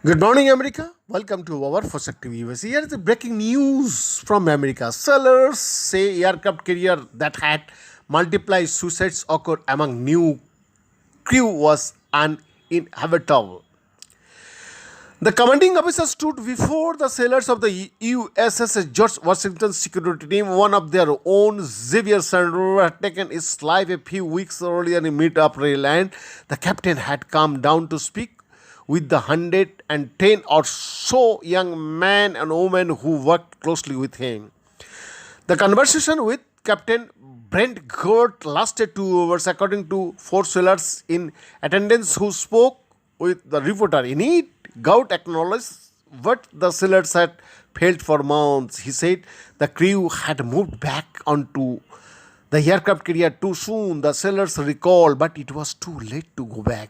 Good morning, America. Welcome to our first active US. Here is the breaking news from America. Sellers say aircraft carrier that had multiplied suicides occurred among new crew was uninhabitable. The commanding officer stood before the sailors of the USS George Washington security team. One of their own, Xavier Sandro, had taken his life a few weeks earlier in mid-April, and the captain had come down to speak with the 110 or so young men and women who worked closely with him. The conversation with Captain Brent Gert lasted 2 hours, according to four sailors in attendance who spoke with the reporter. In it, Gert acknowledged what the sailors had failed for months. He said the crew had moved back onto the aircraft carrier too soon. The sailors recalled, but it was too late to go back.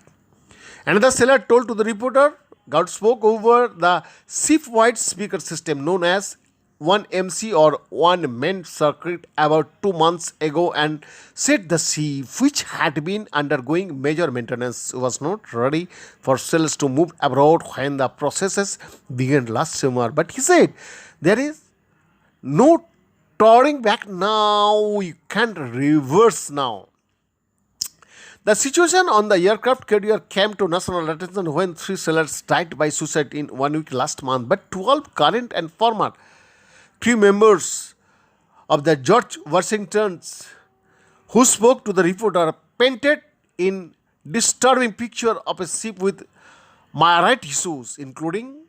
Another sailor told to the reporter, God spoke over the ship-wide speaker system known as 1MC or one man circuit about 2 months ago and said the ship, which had been undergoing major maintenance, was not ready for sailors to move abroad when the processes began last summer. But he said, there is no turning back now, you can't reverse now. The situation on the aircraft carrier came to national attention when three sailors died by suicide in 1 week last month, but 12 current and former crew members of the George Washington's who spoke to the reporter painted in disturbing picture of a ship with myriad issues, including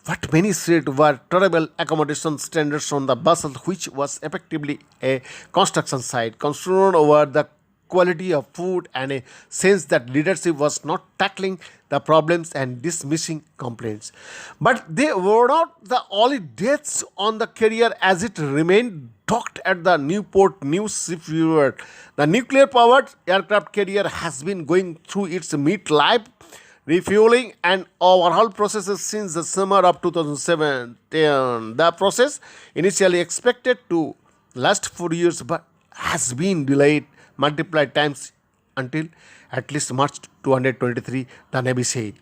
what many said were terrible accommodation standards on the vessel, which was effectively a construction site, concern over the quality of food, and a sense that leadership was not tackling the problems and dismissing complaints. But they were not the only deaths on the carrier, as it remained docked at the Newport News shipyard. The nuclear powered aircraft carrier has been going through its mid-life refueling and overhaul processes since the summer of 2017. The process, initially expected to last 4 years, but has been delayed multiplied times until at least March 223, the Navy said.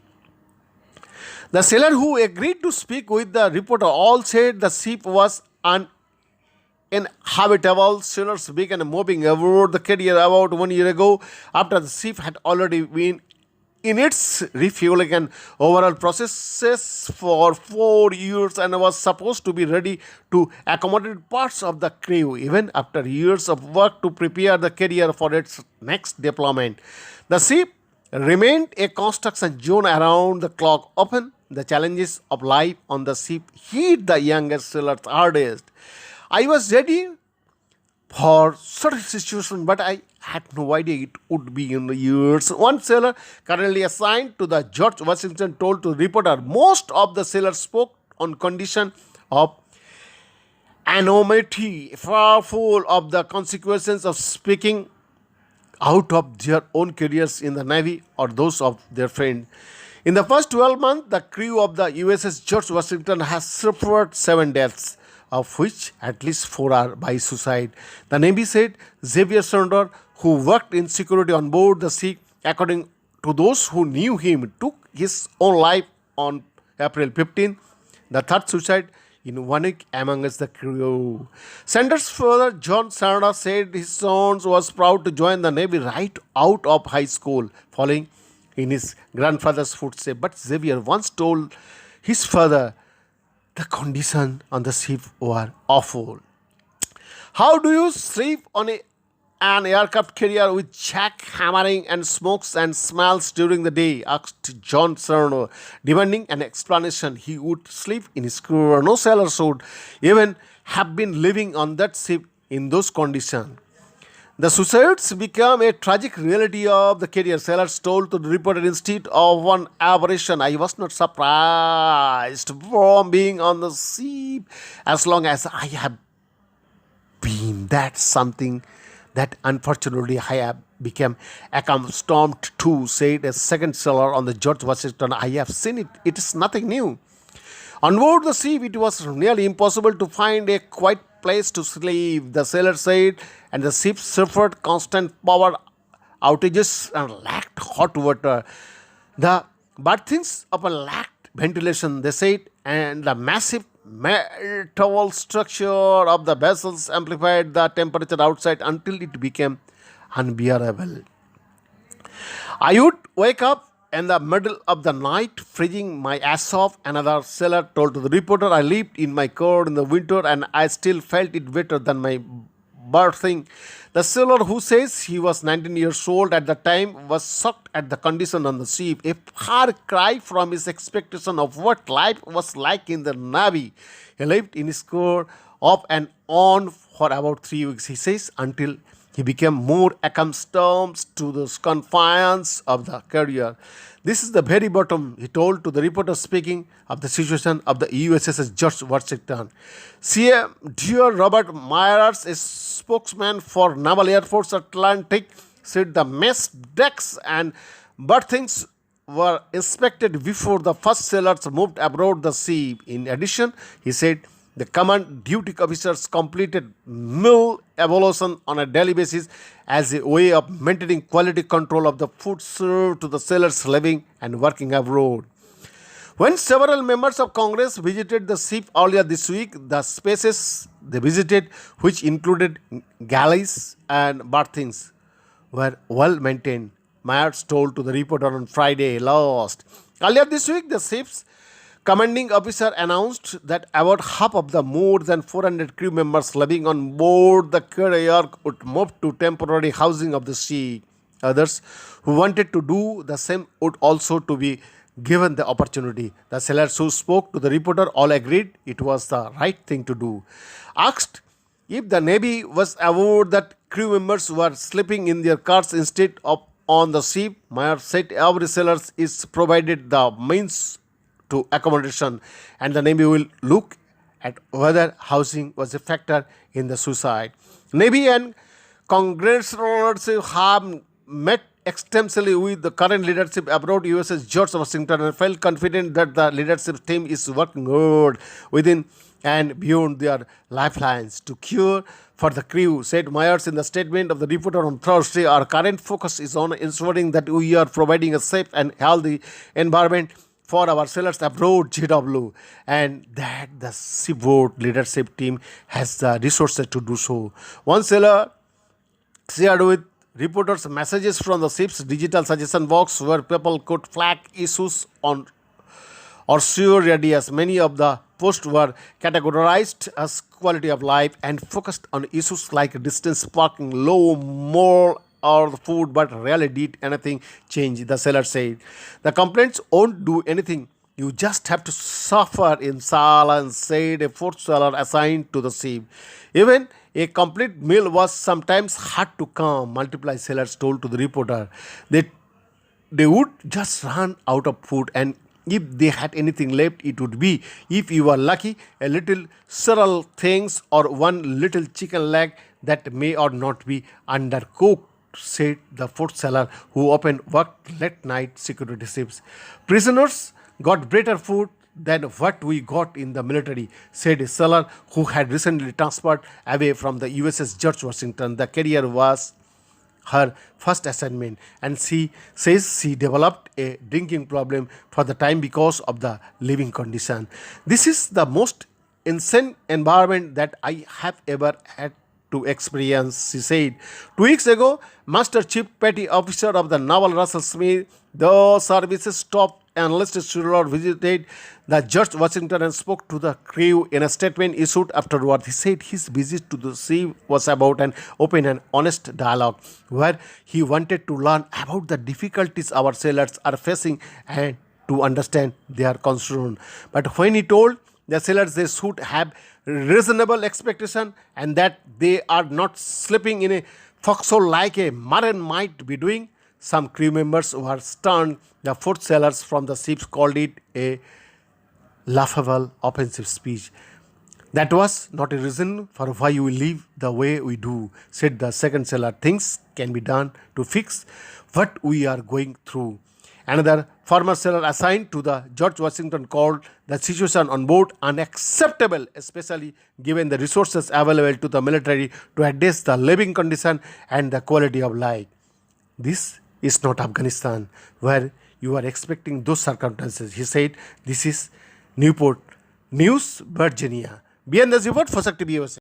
The sailor who agreed to speak with the reporter all said the ship was uninhabitable. Sailors began moving aboard the carrier about 1 year ago after the ship had already been in its refueling and overall processes for 4 years and was supposed to be ready to accommodate parts of the crew even after years of work to prepare the carrier for its next deployment. The ship remained a construction zone around the clock. Often, the challenges of life on the ship hit the youngest sailors hardest. I was ready for such a situation, but I had no idea it would be in the years. One sailor currently assigned to the George Washington told to reporter most of the sailors spoke on condition of anonymity, fearful of the consequences of speaking out of their own careers in the Navy or those of their friends. In the first 12 months, the crew of the USS George Washington has suffered 7 deaths, of which at least 4 are by suicide. The Navy said Xavier Sandor, who worked in security on board the ship, according to those who knew him, took his own life on April 15, the third suicide in 1 week amongst the crew. Sanders' father, John Sanders, said his son was proud to join the Navy right out of high school, following in his grandfather's footsteps. But Xavier once told his father the conditions on the ship were awful. How do you sleep on an aircraft carrier with jackhammering and smokes and smells during the day? Asked John Cerno, demanding an explanation. He would sleep in his crew. No sailor should even have been living on that ship in those conditions. The suicides became a tragic reality of the carrier. Sailors told to the reporter instead of one aberration. I was not surprised from being on the ship as long as I have been. That's something that unfortunately I have become accustomed to, said a second sailor on the George Washington. I have seen it. It is nothing new. On board the ship, it was nearly impossible to find a quiet place to sleep, the sailor said, and the ship suffered constant power outages and lacked hot water. The birthings of a lacked ventilation, they said, and the massive metal structure of the vessels amplified the temperature outside until it became unbearable. I would wake up in the middle of the night, freezing my ass off. Another sailor told to the reporter, I lived in my car in the winter and I still felt it better than my birthing. The sailor, who says he was 19 years old at the time, was shocked at the condition on the ship, a far cry from his expectation of what life was like in the Navy. He lived in his car off and on for about 3 weeks, he says, until he became more accustomed to the confines of the career. This is the very bottom, he told to the reporter, speaking of the situation of the USS George Washington. CM Dear Robert Myers, a spokesman for Naval Air Force Atlantic, said the mess decks and berthings were inspected before the first sailors moved aboard the ship. In addition, he said the command duty officers completed meal evaluation on a daily basis as a way of maintaining quality control of the food served to the sailors living and working abroad. When several members of Congress visited the ship earlier this week, the spaces they visited, which included galleys and berthings, were well maintained, Myers told to the reporter on Friday last. Earlier this week, the ship's commanding officer announced that about half of the more than 400 crew members living on board the carrier would move to temporary housing of the ship. Others who wanted to do the same would also to be given the opportunity. The sailors who spoke to the reporter all agreed it was the right thing to do. Asked if the Navy was aware that crew members were sleeping in their cars instead of on the ship, Myers said every sailor is provided the means to accommodation, and the Navy will look at whether housing was a factor in the suicide. Navy and congressional leadership have met extensively with the current leadership abroad USS George Washington and felt confident that the leadership team is working hard within and beyond their lifelines to cure for the crew, said Myers in the statement of the reporter on Thursday. Our current focus is on ensuring that we are providing a safe and healthy environment for our sailors abroad, GW, and that the shipboard leadership team has the resources to do so. One sailor shared with reporters messages from the ship's digital suggestion box where people could flag issues on or sure radius. Many of the posts were categorized as quality of life and focused on issues like distance, parking, low, more or the food, but rarely did anything change, the seller said. The complaints won't do anything. You just have to suffer in silence, said a fourth seller assigned to the ship. Even a complete meal was sometimes hard to come, multiple sellers told to the reporter. They would just run out of food, and if they had anything left, it would be, if you were lucky, a little cereal things or one little chicken leg that may or not be undercooked, said the fourth seller, who often worked late night security shifts. Prisoners got better food than what we got in the military, said a seller who had recently transferred away from the USS George Washington. The carrier was her first assignment, and she says she developed a drinking problem for the time because of the living condition. This is the most insane environment that I have ever had to experience, she said. 2 weeks ago, Master Chief Petty Officer of the Naval Russell Smith, the service's top enlisted sailor, visited the George Washington and spoke to the crew in a statement issued afterward. He said his visit to the sea was about an open and honest dialogue where he wanted to learn about the difficulties our sailors are facing and to understand their concern. But when he told the sailors they should have reasonable expectation and that they are not sleeping in a foxhole like a marine might be doing, some crew members were stunned. The fourth sailors from the ships called it a laughable, offensive speech. That was not a reason for why we live the way we do, said the second sailor. Things can be done to fix what we are going through. Another former sailor assigned to the George Washington called the situation on board unacceptable, especially given the resources available to the military to address the living condition and the quality of life. This is not Afghanistan, where you are expecting those circumstances. He said, this is Newport News, Virginia. Beyond the report for Sakti USA.